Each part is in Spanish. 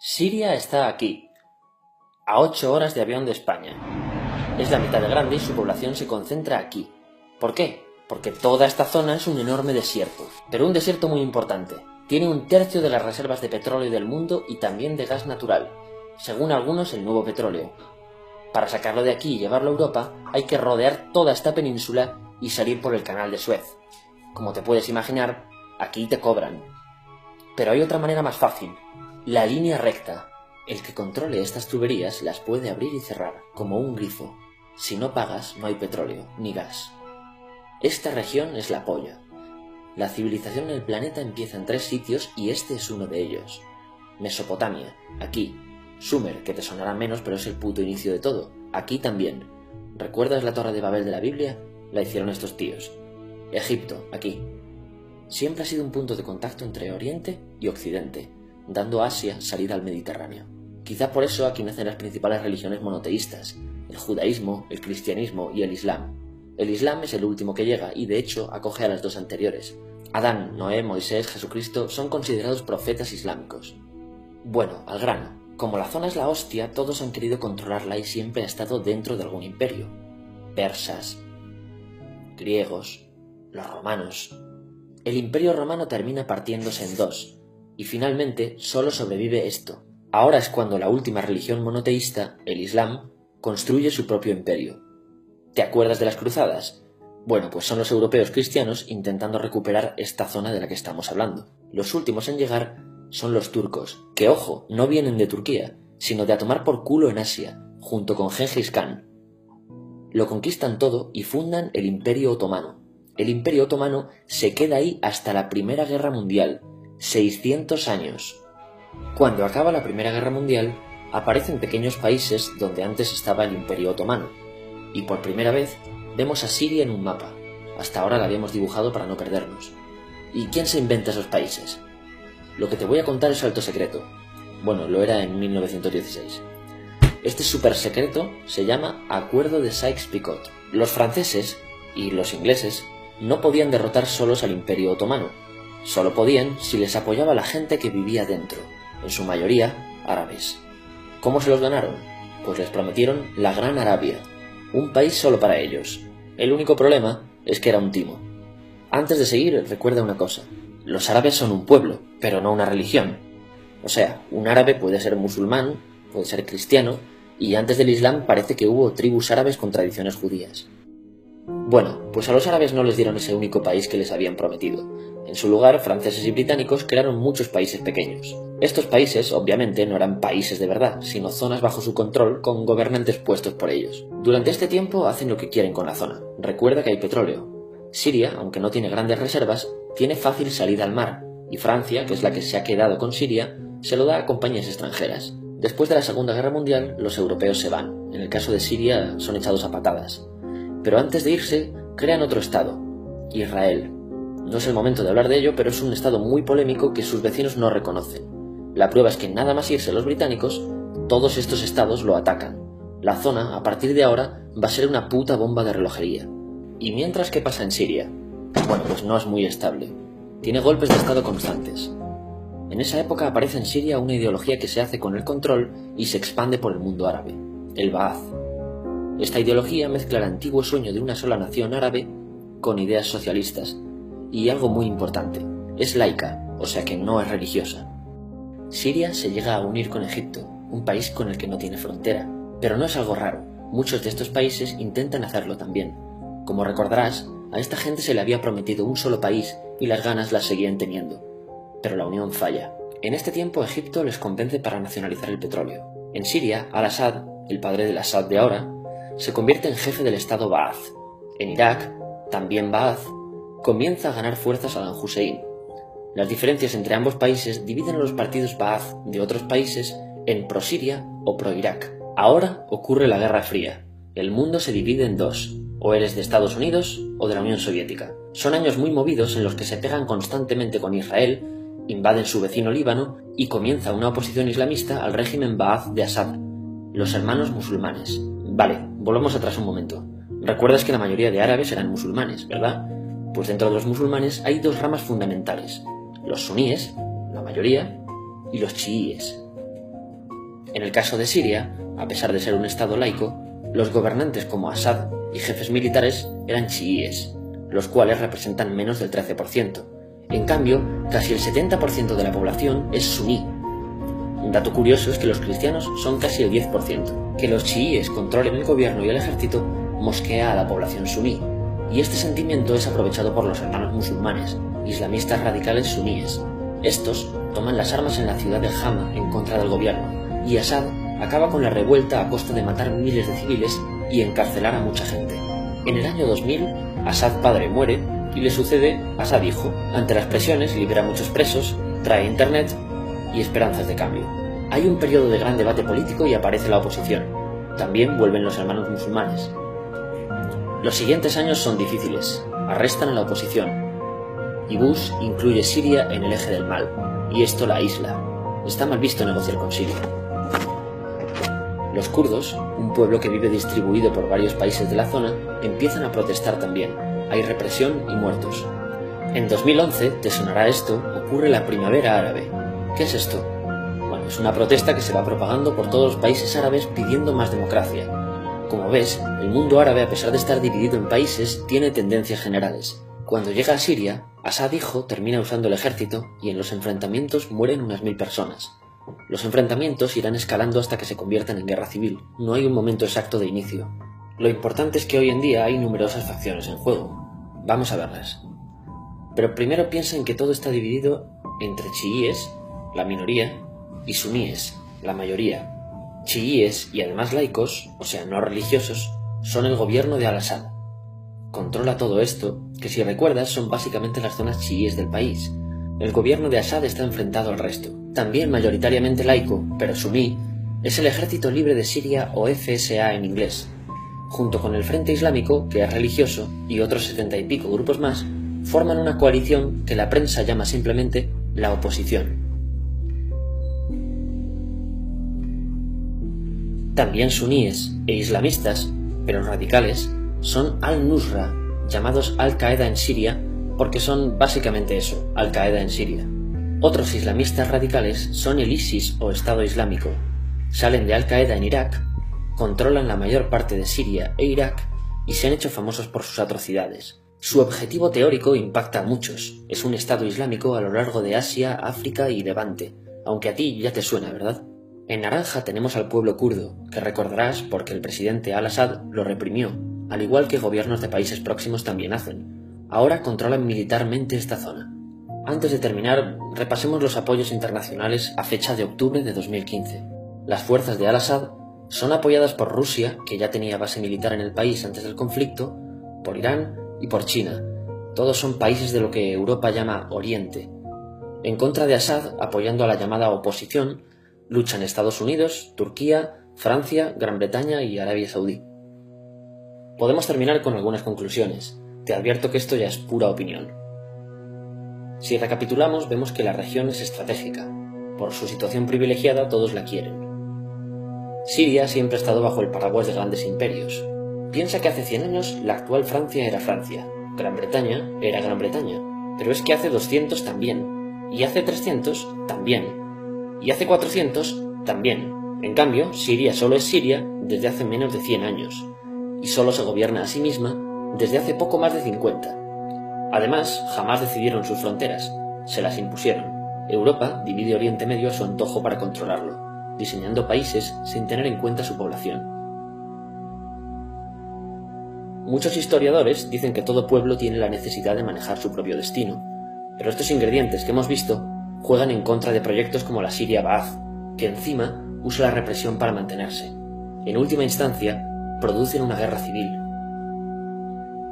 Siria está aquí, a 8 horas de avión de España. Es la mitad de grande y su población se concentra aquí. ¿Por qué? Porque toda esta zona es un enorme desierto, pero un desierto muy importante. Tiene 1/3 de las reservas de petróleo del mundo y también de gas natural, según algunos el nuevo petróleo. Para sacarlo de aquí y llevarlo a Europa hay que rodear toda esta península y salir por el canal de Suez. Como te puedes imaginar, aquí te cobran. Pero hay otra manera más fácil, la línea recta. El que controle estas tuberías las puede abrir y cerrar, como un grifo. Si no pagas, no hay petróleo, ni gas. Esta región es la polla. La civilización en el planeta empieza en 3 sitios y este es uno de ellos. Mesopotamia, aquí. Sumer, que te sonará menos, pero es el puto inicio de todo. Aquí también. ¿Recuerdas la Torre de Babel de la Biblia? La hicieron estos tíos. Egipto, aquí. Siempre ha sido un punto de contacto entre Oriente y Occidente, dando a Asia salida al Mediterráneo. Quizá por eso aquí nacen las principales religiones monoteístas, el judaísmo, el cristianismo y el islam. El islam es el último que llega y de hecho acoge a las 2 anteriores. Adán, Noé, Moisés, Jesucristo son considerados profetas islámicos. Bueno, al grano. Como la zona es la hostia, todos han querido controlarla y siempre ha estado dentro de algún imperio. Persas, griegos, los romanos. El imperio romano termina partiéndose en 2, y finalmente solo sobrevive esto. Ahora es cuando la última religión monoteísta, el Islam, construye su propio imperio. ¿Te acuerdas de las cruzadas? Bueno, pues son los europeos cristianos intentando recuperar esta zona de la que estamos hablando. Los últimos en llegar son los turcos, que ojo, no vienen de Turquía, sino de a tomar por culo en Asia, junto con Gengis Khan. Lo conquistan todo y fundan el Imperio Otomano. El Imperio Otomano se queda ahí hasta la Primera Guerra Mundial, 600 años. Cuando acaba la Primera Guerra Mundial, aparecen pequeños países donde antes estaba el Imperio Otomano, y por primera vez vemos a Siria en un mapa. Hasta ahora la habíamos dibujado para no perdernos. ¿Y quién se inventa esos países? Lo que te voy a contar es alto secreto. Bueno, lo era en 1916. Este súper secreto se llama Acuerdo de Sykes-Picot. Los franceses y los ingleses no podían derrotar solos al Imperio Otomano. Solo podían si les apoyaba la gente que vivía dentro, en su mayoría árabes. ¿Cómo se los ganaron? Pues les prometieron la Gran Arabia, un país solo para ellos. El único problema es que era un timo. Antes de seguir, recuerda una cosa. Los árabes son un pueblo, pero no una religión. O sea, un árabe puede ser musulmán, puede ser cristiano, y antes del Islam parece que hubo tribus árabes con tradiciones judías. Bueno, pues a los árabes no les dieron ese único país que les habían prometido. En su lugar, franceses y británicos crearon muchos países pequeños. Estos países, obviamente, no eran países de verdad, sino zonas bajo su control con gobernantes puestos por ellos. Durante este tiempo hacen lo que quieren con la zona. Recuerda que hay petróleo. Siria, aunque no tiene grandes reservas, tiene fácil salida al mar, y Francia, que es la que se ha quedado con Siria, se lo da a compañías extranjeras. Después de la Segunda Guerra Mundial, los europeos se van. En el caso de Siria, son echados a patadas. Pero antes de irse, crean otro estado, Israel. No es el momento de hablar de ello, pero es un estado muy polémico que sus vecinos no reconocen. La prueba es que nada más irse los británicos, todos estos estados lo atacan. La zona, a partir de ahora, va a ser una puta bomba de relojería. ¿Y mientras qué pasa en Siria? Bueno, pues no es muy estable. Tiene golpes de estado constantes. En esa época aparece en Siria una ideología que se hace con el control y se expande por el mundo árabe, el Ba'ath. Esta ideología mezcla el antiguo sueño de una sola nación árabe con ideas socialistas. Y algo muy importante, es laica, o sea que no es religiosa. Siria se llega a unir con Egipto, un país con el que no tiene frontera. Pero no es algo raro, muchos de estos países intentan hacerlo también. Como recordarás, a esta gente se le había prometido un solo país y las ganas las seguían teniendo. Pero la unión falla. En este tiempo Egipto les convence para nacionalizar el petróleo. En Siria, Al-Assad, el padre del Assad de ahora, se convierte en jefe del estado Ba'ath. En Irak, también Ba'ath, comienza a ganar fuerza Saddam Hussein. Las diferencias entre ambos países dividen a los partidos Ba'ath de otros países en pro-Siria o pro-Irak. Ahora ocurre la Guerra Fría. El mundo se divide en 2. O eres de Estados Unidos o de la Unión Soviética. Son años muy movidos en los que se pegan constantemente con Israel, invaden su vecino Líbano y comienza una oposición islamista al régimen Ba'ath de Assad, los hermanos musulmanes. Vale, volvamos atrás un momento. Recuerdas que la mayoría de árabes eran musulmanes, ¿verdad? Pues dentro de los musulmanes hay 2 ramas fundamentales, los suníes, la mayoría, y los chiíes. En el caso de Siria, a pesar de ser un estado laico, los gobernantes como Assad y jefes militares eran chiíes, los cuales representan menos del 13%. En cambio, casi el 70% de la población es suní. Un dato curioso es que los cristianos son casi el 10%. Que los chiíes controlen el gobierno y el ejército mosquea a la población suní, y este sentimiento es aprovechado por los hermanos musulmanes, islamistas radicales suníes. Estos toman las armas en la ciudad de Hama en contra del gobierno, y Assad acaba con la revuelta a costa de matar miles de civiles y encarcelar a mucha gente. En el año 2000, Assad padre muere y le sucede Assad hijo. Ante las presiones libera a muchos presos, trae internet y esperanzas de cambio. Hay un periodo de gran debate político y aparece la oposición. También vuelven los hermanos musulmanes. Los siguientes años son difíciles. Arrestan a la oposición. Y Bush incluye Siria en el eje del mal, y esto la aísla. Está mal visto negociar con Siria. Los kurdos, un pueblo que vive distribuido por varios países de la zona, empiezan a protestar también. Hay represión y muertos. En 2011, te sonará esto, ocurre la Primavera Árabe. ¿Qué es esto? Bueno, es una protesta que se va propagando por todos los países árabes pidiendo más democracia. Como ves, el mundo árabe, a pesar de estar dividido en países, tiene tendencias generales. Cuando llega a Siria, Assad hijo termina usando el ejército y en los enfrentamientos mueren unas 1000 personas. Los enfrentamientos irán escalando hasta que se conviertan en guerra civil. No hay un momento exacto de inicio. Lo importante es que hoy en día hay numerosas facciones en juego. Vamos a verlas. Pero primero piensa en que todo está dividido entre chiíes, la minoría, y suníes, la mayoría. Chiíes y además laicos, o sea, no religiosos, son el gobierno de Al-Assad. Controla todo esto, que si recuerdas son básicamente las zonas chiíes del país. El gobierno de Assad está enfrentado al resto. También mayoritariamente laico, pero suní, es el Ejército Libre de Siria o FSA en inglés. Junto con el Frente Islámico, que es religioso, y otros 70 y pico grupos más, forman una coalición que la prensa llama simplemente la oposición. También suníes e islamistas, pero radicales, son Al-Nusra, llamados Al-Qaeda en Siria, porque son básicamente eso, Al-Qaeda en Siria. Otros islamistas radicales son el ISIS o Estado Islámico. Salen de Al-Qaeda en Irak, controlan la mayor parte de Siria e Irak y se han hecho famosos por sus atrocidades. Su objetivo teórico impacta a muchos. Es un Estado Islámico a lo largo de Asia, África y Levante, aunque a ti ya te suena, ¿verdad? En naranja tenemos al pueblo kurdo, que recordarás porque el presidente Al-Assad lo reprimió, al igual que gobiernos de países próximos también hacen. Ahora controlan militarmente esta zona. Antes de terminar, repasemos los apoyos internacionales a fecha de octubre de 2015. Las fuerzas de Al-Assad son apoyadas por Rusia, que ya tenía base militar en el país antes del conflicto, por Irán y por China. Todos son países de lo que Europa llama Oriente. En contra de Assad, apoyando a la llamada oposición, luchan Estados Unidos, Turquía, Francia, Gran Bretaña y Arabia Saudí. Podemos terminar con algunas conclusiones. Te advierto que esto ya es pura opinión. Si recapitulamos, vemos que la región es estratégica. Por su situación privilegiada, todos la quieren. Siria siempre ha estado bajo el paraguas de grandes imperios. Piensa que hace 100 años la actual Francia era Francia, Gran Bretaña era Gran Bretaña, pero es que hace 200 también, y hace 300 también, y hace 400 también. En cambio, Siria solo es Siria desde hace menos de 100 años, y solo se gobierna a sí misma desde hace poco más de 50. Además, jamás decidieron sus fronteras, se las impusieron. Europa divide Oriente Medio a su antojo para controlarlo, diseñando países sin tener en cuenta su población. Muchos historiadores dicen que todo pueblo tiene la necesidad de manejar su propio destino, pero estos ingredientes que hemos visto juegan en contra de proyectos como la Siria Ba'ath, que encima usa la represión para mantenerse. En última instancia, producen una guerra civil.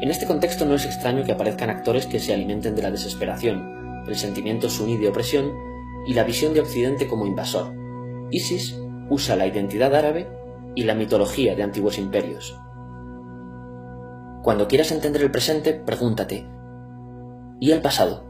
En este contexto no es extraño que aparezcan actores que se alimenten de la desesperación, el sentimiento suní de opresión y la visión de Occidente como invasor. ISIS usa la identidad árabe y la mitología de antiguos imperios. Cuando quieras entender el presente, pregúntate, ¿y el pasado?